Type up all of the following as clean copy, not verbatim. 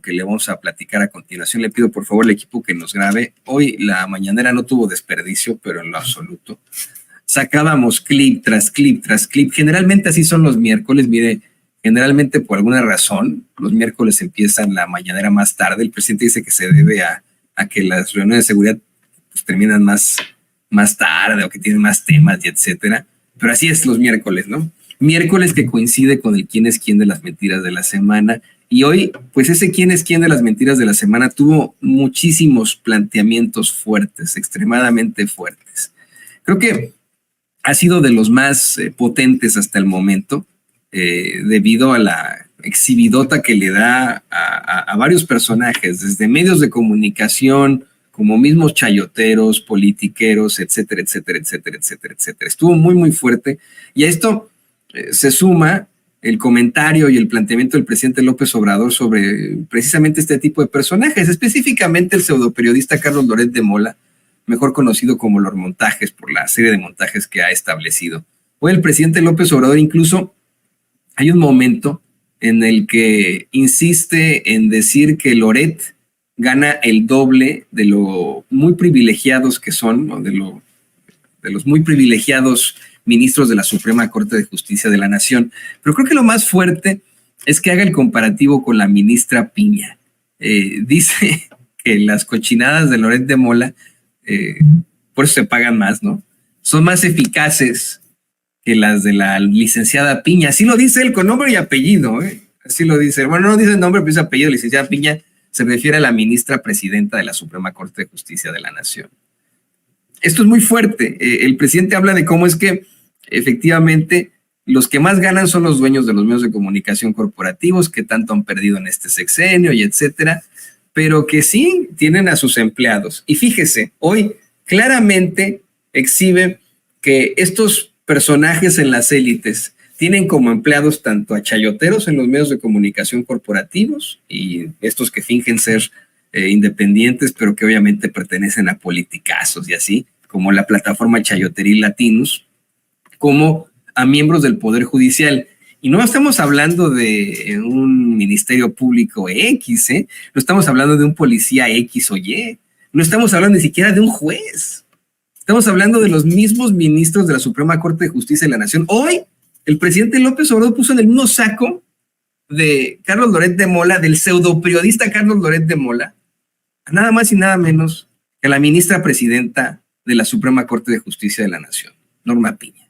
que le vamos a platicar a continuación. Le pido por favor al equipo que nos grabe. Hoy la mañanera no tuvo desperdicio, pero en lo absoluto. Sacábamos clip tras clip tras clip. Generalmente así son los miércoles. Mire, generalmente por alguna razón, los miércoles empiezan la mañanera más tarde. El presidente dice que se debe a que las reuniones de seguridad pues, terminan más tarde o que tienen más temas y etcétera. Pero así es los miércoles, ¿no? Miércoles que coincide con el quién es quién de las mentiras de la semana. Y hoy, pues ese quién es quién de las mentiras de la semana tuvo muchísimos planteamientos fuertes, extremadamente fuertes. Creo que ha sido de los más potentes hasta el momento, debido a la exhibidota que le da a varios personajes, desde medios de comunicación, como mismos chayoteros, politiqueros, etcétera, etcétera, etcétera, etcétera, etcétera. Estuvo muy, muy fuerte. Y a esto se suma el comentario y el planteamiento del presidente López Obrador sobre precisamente este tipo de personajes, específicamente el pseudoperiodista Carlos Loret de Mola, mejor conocido como Los Montajes por la serie de montajes que ha establecido. Hoy el presidente López Obrador incluso hay un momento en el que insiste en decir que Loret gana el doble de lo muy privilegiados que son, ¿no? de los muy privilegiados ministros de la Suprema Corte de Justicia de la Nación. Pero creo que lo más fuerte es que haga el comparativo con la ministra Piña. Dice que las cochinadas de Loret de Mola, por eso se pagan más, ¿no? Son más eficaces que las de la licenciada Piña. Así lo dice él con nombre y apellido, ¿eh? Así lo dice. Bueno, no dice nombre, pero dice apellido. Licenciada Piña se refiere a la ministra presidenta de la Suprema Corte de Justicia de la Nación. Esto es muy fuerte. El presidente habla de cómo es que efectivamente los que más ganan son los dueños de los medios de comunicación corporativos que tanto han perdido en este sexenio y etcétera, pero que sí tienen a sus empleados. Y fíjese, hoy claramente exhibe que estos personajes en las élites tienen como empleados tanto a chayoteros en los medios de comunicación corporativos y estos que fingen ser independientes, pero que obviamente pertenecen a politicazos y así, como la plataforma Chayoteril Latinos, como a miembros del Poder Judicial. Y no estamos hablando de un ministerio público X, no estamos hablando de un policía X o Y, no estamos hablando ni siquiera de un juez. Estamos hablando de los mismos ministros de la Suprema Corte de Justicia de la Nación. Hoy, el presidente López Obrador puso en el mismo saco de Carlos Loret de Mola, del pseudoperiodista Carlos Loret de Mola, nada más y nada menos que a la ministra presidenta de la Suprema Corte de Justicia de la Nación, Norma Piña.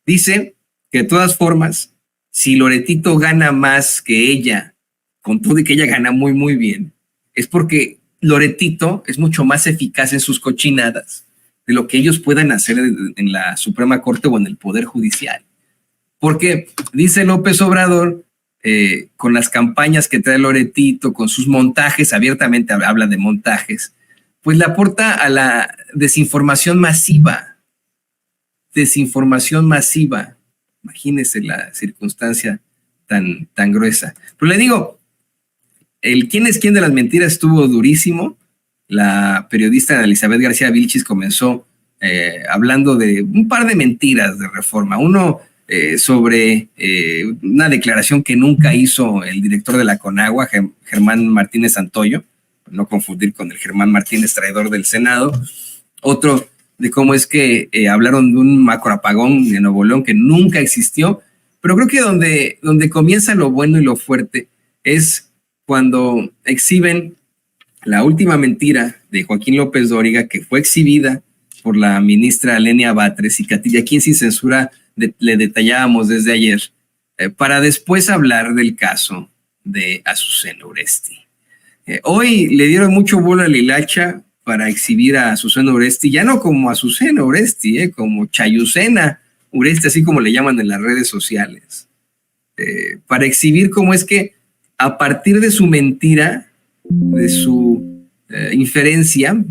Dice que de todas formas, si Loretito gana más que ella, con todo y que ella gana muy, muy bien, es porque Loretito es mucho más eficaz en sus cochinadas de lo que ellos puedan hacer en la Suprema Corte o en el Poder Judicial. Porque dice López Obrador, con las campañas que trae Loretito, con sus montajes, abiertamente habla de montajes, pues le aporta a la desinformación masiva. Desinformación masiva. Imagínese la circunstancia tan gruesa. Pero le digo, el quién es quién de las mentiras estuvo durísimo. La periodista Elizabeth García Vilchis comenzó hablando de un par de mentiras de Reforma. Uno sobre una declaración que nunca hizo el director de la CONAGUA, Germán Martínez Santoyo, no confundir con el Germán Martínez traidor del Senado. Otro de cómo es que hablaron de un macroapagón de Nuevo León que nunca existió, pero creo que donde comienza lo bueno y lo fuerte es cuando exhiben la última mentira de Joaquín López Dóriga, que fue exhibida por la ministra Lenia Batres y que aquí en Sin Censura le detallábamos desde ayer, para después hablar del caso de Azucena Uresti. Hoy le dieron mucho vuelo a la hilacha para exhibir a Azucena Uresti, ya no como Azucena Uresti, como Chayucena Uresti, así como le llaman en las redes sociales, para exhibir cómo es que a partir de su mentira, de su inferencia,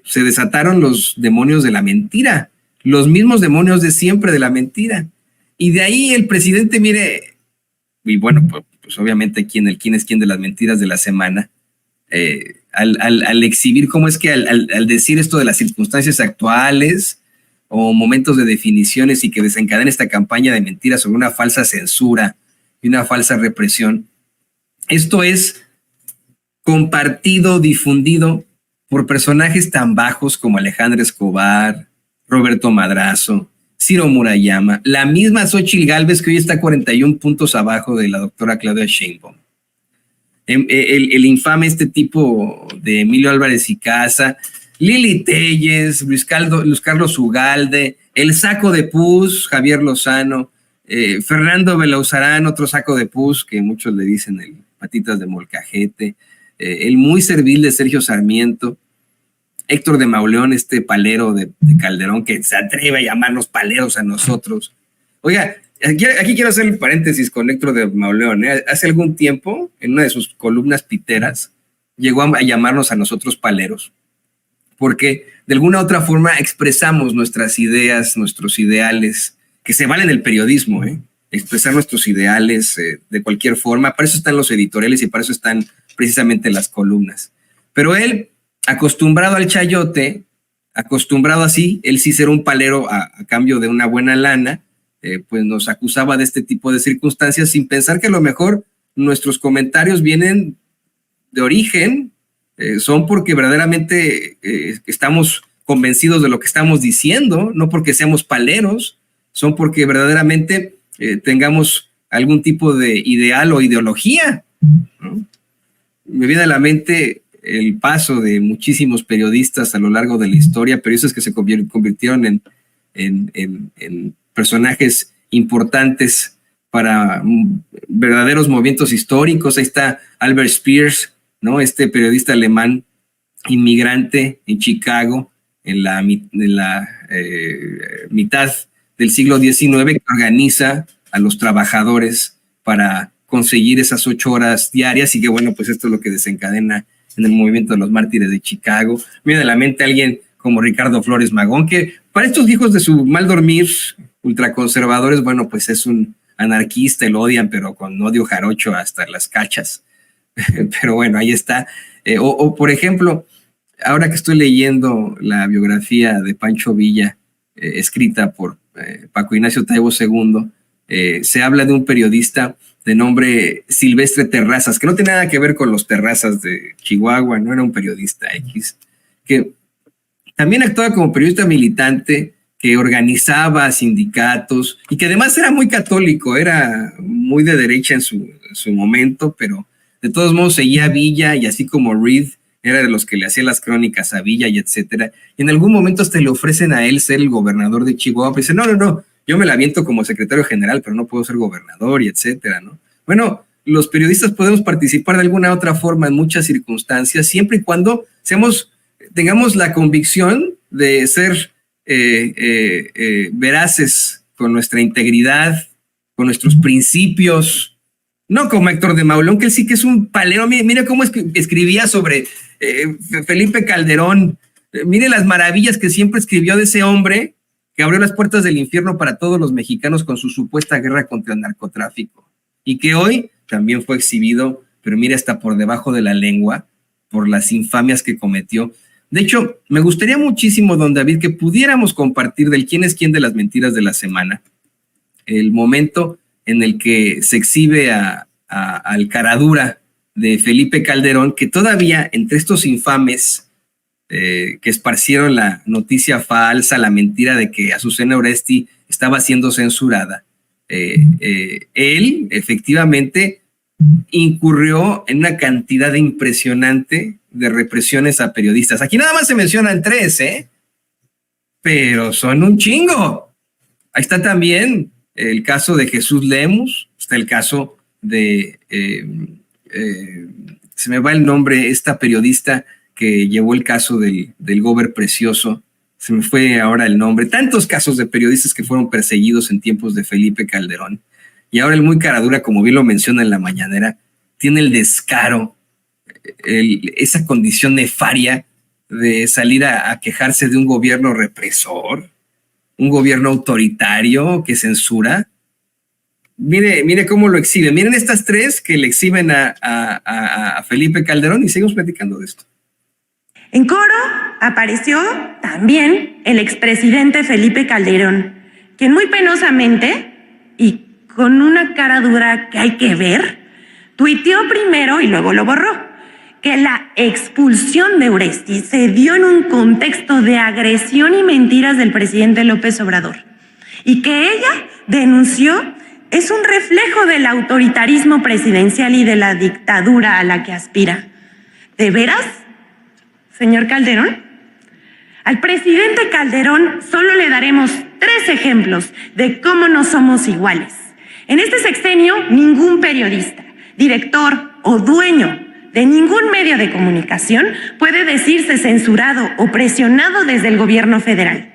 se desataron los demonios de la mentira, los mismos demonios de siempre de la mentira. Y de ahí el presidente, mire, y bueno, pues obviamente quién es quién de las mentiras de la semana, al exhibir cómo es que al decir esto de las circunstancias actuales o momentos de definiciones y que desencadena esta campaña de mentiras sobre una falsa censura y una falsa represión, esto es compartido, difundido por personajes tan bajos como Alejandra Escobar, Roberto Madrazo, Ciro Murayama, la misma Xóchitl Gálvez, que hoy está 41 puntos abajo de la doctora Claudia Sheinbaum. El infame tipo de Emilio Álvarez y Casa, Lili Telles, Luis Carlos Ugalde, el saco de pus, Javier Lozano, Fernando Belauzarán, otro saco de pus, que muchos le dicen el patitas de molcajete, el muy servil de Sergio Sarmiento, Héctor de Mauleón, palero de Calderón, que se atreve a llamarnos paleros a nosotros. Oiga, aquí quiero hacer el paréntesis con Héctor de Mauleón. Hace algún tiempo, en una de sus columnas piteras, llegó a llamarnos a nosotros paleros, porque de alguna u otra forma expresamos nuestras ideas, nuestros ideales, que se valen el periodismo, expresar nuestros ideales de cualquier forma. Para eso están los editoriales y para eso están precisamente las columnas. Pero él, acostumbrado al chayote, acostumbrado así, él sí ser un palero a cambio de una buena lana, pues nos acusaba de este tipo de circunstancias sin pensar que a lo mejor nuestros comentarios vienen de origen, son porque verdaderamente estamos convencidos de lo que estamos diciendo, no porque seamos paleros, son porque verdaderamente tengamos algún tipo de ideal o ideología, ¿no? Me viene a la mente el paso de muchísimos periodistas a lo largo de la historia, periodistas que se convirtieron en personajes importantes para verdaderos movimientos históricos. Ahí está Albert Speers, ¿no? Periodista alemán inmigrante en Chicago en la mitad del siglo XIX, que organiza a los trabajadores para conseguir esas 8 horas diarias, y que bueno, pues esto es lo que desencadena en el movimiento de los mártires de Chicago. Me viene a la mente alguien como Ricardo Flores Magón, que para estos hijos de su mal dormir, ultraconservadores, bueno, pues es un anarquista, lo odian, pero con odio jarocho hasta las cachas. Pero bueno, ahí está. Por ejemplo, ahora que estoy leyendo la biografía de Pancho Villa, escrita por Paco Ignacio Taibo II, se habla de un periodista de nombre Silvestre Terrazas, que no tiene nada que ver con los Terrazas de Chihuahua, no era un periodista X, que también actuaba como periodista militante, que organizaba sindicatos y que además era muy católico, era muy de derecha en su momento, pero de todos modos seguía a Villa, y así como Reed era de los que le hacía las crónicas a Villa y etcétera. Y en algún momento hasta le ofrecen a él ser el gobernador de Chihuahua, pero dice, no, yo me la aviento como secretario general, pero no puedo ser gobernador y etcétera, ¿no? Bueno, los periodistas podemos participar de alguna otra forma en muchas circunstancias, siempre y cuando tengamos la convicción de ser veraces con nuestra integridad, con nuestros principios, no como Héctor de Mauleón, que él sí que es un palero. Mire cómo escribía sobre Felipe Calderón, mire las maravillas que siempre escribió de ese hombre que abrió las puertas del infierno para todos los mexicanos con su supuesta guerra contra el narcotráfico, y que hoy también fue exhibido, pero mire, hasta por debajo de la lengua, por las infamias que cometió. De hecho, me gustaría muchísimo, don David, que pudiéramos compartir del quién es quién de las mentiras de la semana, el momento en el que se exhibe al caradura de Felipe Calderón, que todavía entre estos infames que esparcieron la noticia falsa, la mentira de que Azucena Oresti estaba siendo censurada, él efectivamente incurrió en una cantidad impresionante de represiones a periodistas. Aquí nada más se mencionan 3, pero son un chingo. Ahí está también el caso de Jesús Lemus, está el caso de, se me va el nombre, esta periodista que llevó el caso del Gober Precioso, se me fue ahora el nombre, tantos casos de periodistas que fueron perseguidos en tiempos de Felipe Calderón. Y ahora el muy caradura, como bien lo menciona en la mañanera, tiene el descaro, esa condición nefaria de salir a quejarse de un gobierno represor, un gobierno autoritario que censura. Mire cómo lo exhibe. Miren estas 3 que le exhiben a Felipe Calderón, y seguimos platicando de esto. En coro apareció también el expresidente Felipe Calderón, quien muy penosamente y con una cara dura que hay que ver, tuiteó primero y luego lo borró, que la expulsión de Uresti se dio en un contexto de agresión y mentiras del presidente López Obrador y que ella denunció es un reflejo del autoritarismo presidencial y de la dictadura a la que aspira. ¿De veras, señor Calderón? Al presidente Calderón solo le daremos 3 ejemplos de cómo no somos iguales. En este sexenio, ningún periodista, director o dueño de ningún medio de comunicación puede decirse censurado o presionado desde el gobierno federal.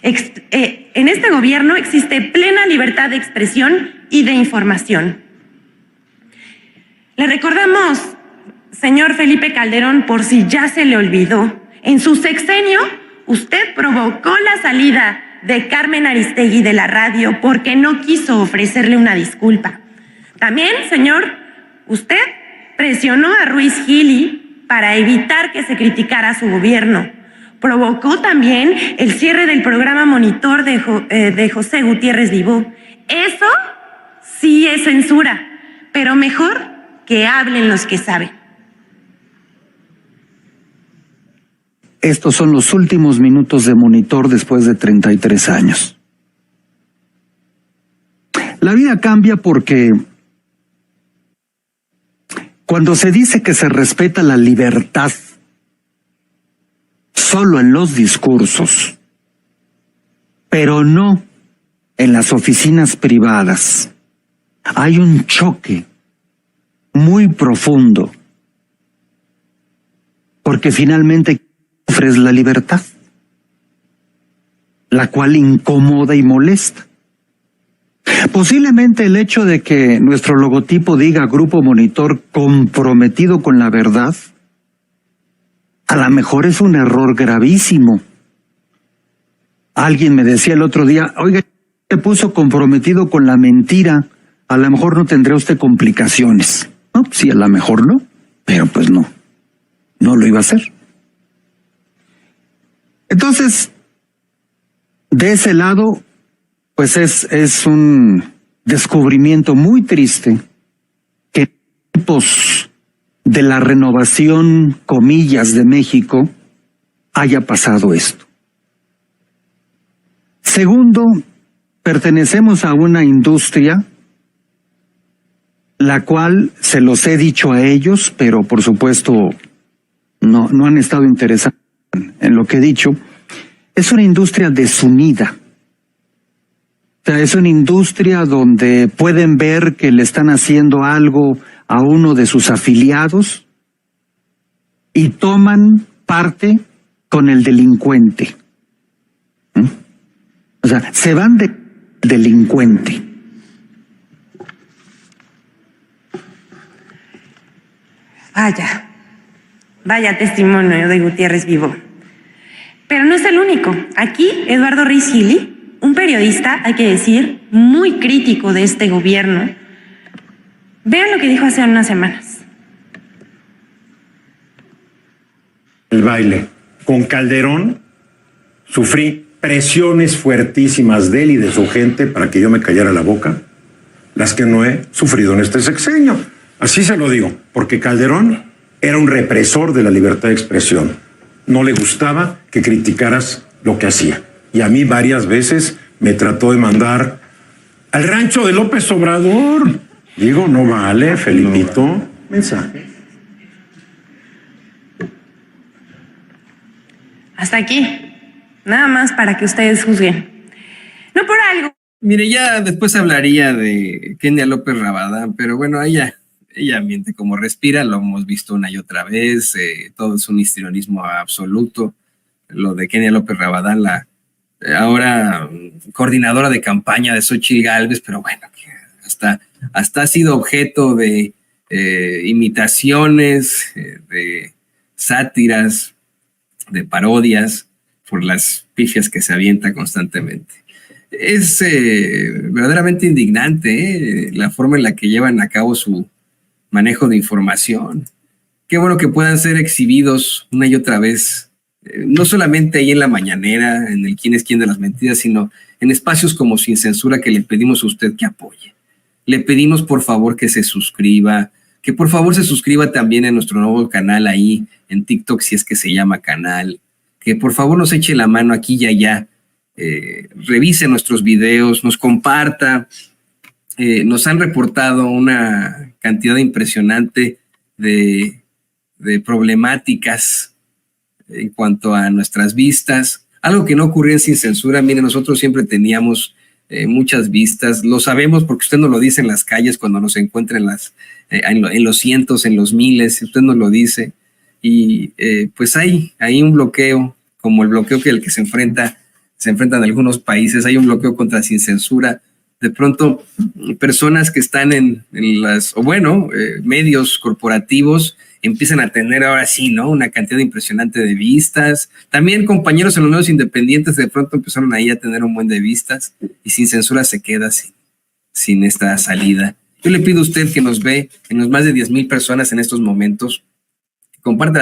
En este gobierno existe plena libertad de expresión y de información. Le recordamos, señor Felipe Calderón, por si ya se le olvidó, en su sexenio usted provocó la salida de Carmen Aristegui de la radio porque no quiso ofrecerle una disculpa. También, señor, usted presionó a Ruiz Gili para evitar que se criticara su gobierno. Provocó también el cierre del programa Monitor de José Gutiérrez Vivó. Eso sí es censura, pero mejor que hablen los que saben. Estos son los últimos minutos de Monitor después de 33 años. La vida cambia porque cuando se dice que se respeta la libertad solo en los discursos, pero no en las oficinas privadas, hay un choque muy profundo, porque finalmente ofrece la libertad, la cual incomoda y molesta. Posiblemente el hecho de que nuestro logotipo diga Grupo Monitor comprometido con la verdad, a lo mejor es un error gravísimo. Alguien me decía el otro día, oiga, se puso comprometido con la mentira, a lo mejor no tendrá usted complicaciones. No, sí, a lo mejor no, pero pues no lo iba a hacer. Entonces, de ese lado, pues es un descubrimiento muy triste que en tiempos de la renovación, comillas, de México, haya pasado esto. Segundo, pertenecemos a una industria la cual se los he dicho a ellos, pero por supuesto no han estado interesados en lo que he dicho. Es una industria desunida. O sea, es una industria donde pueden ver que le están haciendo algo a uno de sus afiliados y toman parte con el delincuente. O sea, se van de delincuente. Vaya testimonio de Gutiérrez Vivó. Pero no es el único. Aquí, Eduardo Ruiz Gili, un periodista, hay que decir, muy crítico de este gobierno. Vean lo que dijo hace unas semanas. El baile. Con Calderón sufrí presiones fuertísimas de él y de su gente para que yo me callara la boca, las que no he sufrido en este sexenio. Así se lo digo, porque Calderón era un represor de la libertad de expresión. No le gustaba que criticaras lo que hacía. Y a mí varias veces me trató de mandar al rancho de López Obrador. Digo, no vale, Felipito. Mensaje. Hasta aquí. Nada más para que ustedes juzguen. No por algo. Mire, ya después hablaría de Kenia López Rabadán, pero bueno, ella miente como respira, lo hemos visto una y otra vez, todo es un histrionismo absoluto. Lo de Kenia López Rabadán, la ahora coordinadora de campaña de Xóchitl Gálvez, pero bueno, hasta ha sido objeto de imitaciones, de sátiras, de parodias por las pifias que se avienta constantemente. Es verdaderamente indignante la forma en la que llevan a cabo su manejo de información. Qué bueno que puedan ser exhibidos una y otra vez, no solamente ahí en la mañanera, en el quién es quién de las mentiras, sino en espacios como Sin Censura, que le pedimos a usted que apoye. Le pedimos por favor que se suscriba, que por favor se suscriba también a nuestro nuevo canal ahí en TikTok, si es que se llama canal, que por favor nos eche la mano aquí y allá, revise nuestros videos, nos comparta. Nos han reportado una cantidad impresionante de problemáticas en cuanto a nuestras vistas, algo que no ocurría en Sin Censura. Miren, nosotros siempre teníamos muchas vistas, lo sabemos porque usted nos lo dice en las calles cuando nos encuentra en los cientos, en los miles, usted nos lo dice, y pues hay un bloqueo, como el bloqueo que se enfrentan algunos países. Hay un bloqueo contra Sin Censura. De pronto, personas que están en medios corporativos empiezan a tener ahora sí, ¿no?, una cantidad impresionante de vistas. También compañeros en los medios independientes de pronto empezaron ahí a tener un buen de vistas, y Sin Censura se queda sin esta salida. Yo le pido a usted que nos ve en los más de 10,000 personas en estos momentos, comparta